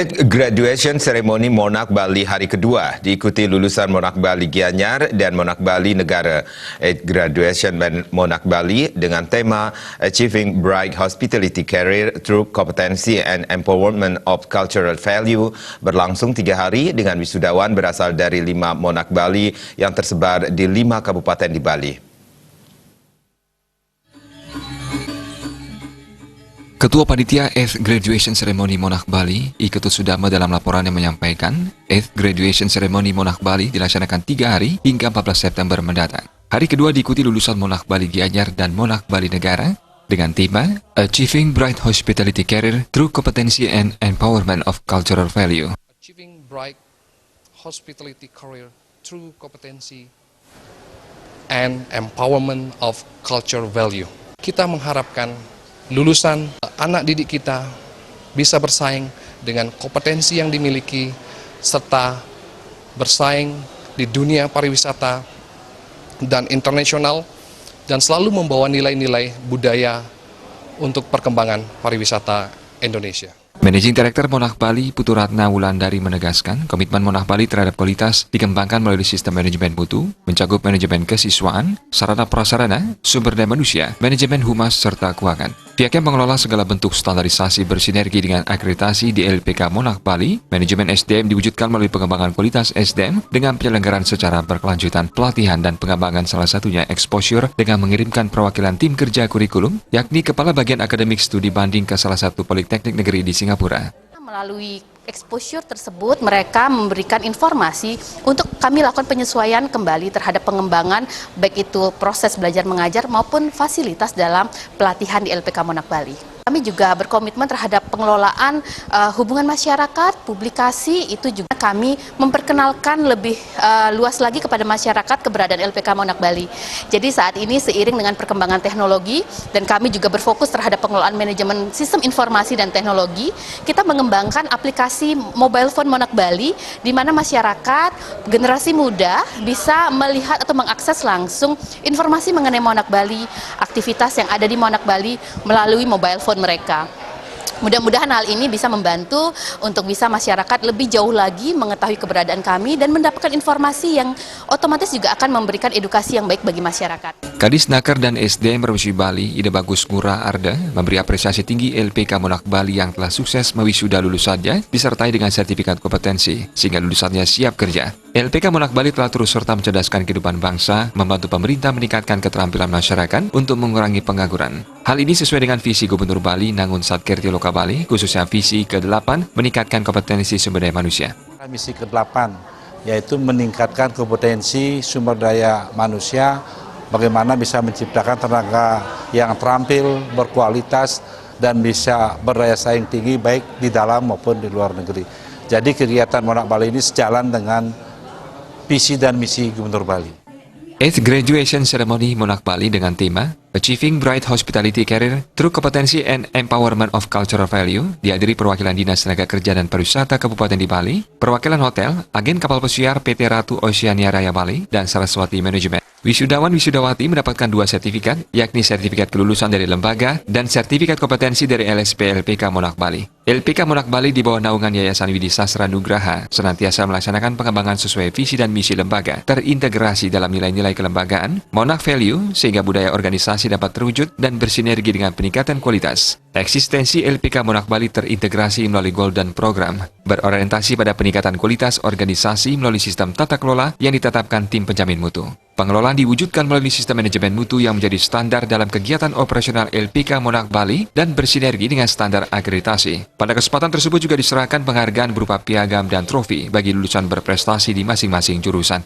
Graduation Ceremony Monarch Bali hari kedua diikuti lulusan Monarch Bali Gianyar dan Monarch Bali Negara. Graduation Monarch Bali dengan tema Achieving Bright Hospitality Career Through Competency and Empowerment of Cultural Value berlangsung 3 hari dengan wisudawan berasal dari 5 Monarch Bali yang tersebar di 5 kabupaten di Bali. Ketua Panitia 8th Graduation Ceremony Monarch Bali, I Ketut Sudama dalam laporannya menyampaikan, 8th Graduation Ceremony Monarch Bali dilaksanakan 3 hari hingga 14 September mendatang. Hari kedua diikuti lulusan Monarch Bali Gianyar dan Monarch Bali Negara dengan tema Achieving Bright Hospitality Career Through Competency and Empowerment of Cultural Value. Achieving bright hospitality career through competency and empowerment of cultural value. Kita mengharapkan lulusan anak didik kita bisa bersaing dengan kompetensi yang dimiliki serta bersaing di dunia pariwisata dan internasional dan selalu membawa nilai-nilai budaya untuk perkembangan pariwisata Indonesia. Managing Director Monarch Bali Putu Ratna Wulandari menegaskan komitmen Monarch Bali terhadap kualitas dikembangkan melalui sistem manajemen mutu, mencakup manajemen kesiswaan, sarana prasarana, sumber daya manusia, manajemen humas, serta keuangan. Pihaknya mengelola segala bentuk standarisasi bersinergi dengan akreditasi di LPK Monarch Bali. Manajemen SDM diwujudkan melalui pengembangan kualitas SDM dengan penyelenggaraan secara berkelanjutan, pelatihan dan pengembangan salah satunya exposure dengan mengirimkan perwakilan tim kerja kurikulum, yakni Kepala Bagian Akademik Studi Banding ke salah satu politeknik negeri di Singapura. Melalui exposure tersebut, mereka memberikan informasi untuk kami lakukan penyesuaian kembali terhadap pengembangan baik itu proses belajar mengajar maupun fasilitas dalam pelatihan di LPK Monarch Bali. Kami juga berkomitmen terhadap pengelolaan hubungan masyarakat, publikasi, itu juga kami memperkenalkan lebih luas lagi kepada masyarakat keberadaan LPK Monarch Bali. Jadi saat ini seiring dengan perkembangan teknologi dan kami juga berfokus terhadap pengelolaan manajemen sistem informasi dan teknologi, kita mengembangkan aplikasi mobile phone Monarch Bali di mana masyarakat generasi muda bisa melihat atau mengakses langsung informasi mengenai Monarch Bali, aktivitas yang ada di Monarch Bali melalui mobile phone mereka. Mudah-mudahan hal ini bisa membantu untuk bisa masyarakat lebih jauh lagi mengetahui keberadaan kami dan mendapatkan informasi yang otomatis juga akan memberikan edukasi yang baik bagi masyarakat. Kadis Naker dan SDM Provinsi Bali, Ida Bagus Ngurah Arda, memberi apresiasi tinggi LPK Monarch Bali yang telah sukses mewisuda lulusannya disertai dengan sertifikat kompetensi sehingga lulusannya siap kerja. LPK Monarch Bali telah terus serta mencerdaskan kehidupan bangsa, membantu pemerintah meningkatkan keterampilan masyarakat untuk mengurangi pengangguran. Hal ini sesuai dengan visi Gubernur Bali Nangun Satkerti Loka Bali, khususnya visi ke-8 meningkatkan kompetensi sumber daya manusia. Misi ke-8 yaitu meningkatkan kompetensi sumber daya manusia, bagaimana bisa menciptakan tenaga yang terampil, berkualitas, dan bisa berdaya saing tinggi baik di dalam maupun di luar negeri. Jadi kegiatan Monarch Bali ini sejalan dengan visi dan misi Gubernur Bali. 8th Graduation Ceremony Monarch Bali dengan tema Achieving Bright Hospitality Career Through Competency and Empowerment of Cultural Value dihadiri perwakilan Dinas Tenaga Kerja dan Pariwisata Kabupaten di Bali, perwakilan hotel, agen kapal pesiar PT Ratu Oceania Raya Bali, dan Saraswati Manajemen. Wisudawan-wisudawati mendapatkan 2 sertifikat, yakni sertifikat kelulusan dari lembaga dan sertifikat kompetensi dari LSP LPK Monarch Bali. LPK Monarch Bali di bawah naungan Yayasan Widi Sastra Nugraha senantiasa melaksanakan pengembangan sesuai visi dan misi lembaga, terintegrasi dalam nilai-nilai kelembagaan, Monarch Value, sehingga budaya organisasi dapat terwujud dan bersinergi dengan peningkatan kualitas. Eksistensi LPK Monarch Bali terintegrasi melalui Golden Program, berorientasi pada peningkatan kualitas organisasi melalui sistem tata kelola yang ditetapkan tim penjamin mutu. Pengelolaan diwujudkan melalui sistem manajemen mutu yang menjadi standar dalam kegiatan operasional LPK Monarch Bali dan bersinergi dengan standar akreditasi. Pada kesempatan tersebut juga diserahkan penghargaan berupa piagam dan trofi bagi lulusan berprestasi di masing-masing jurusan.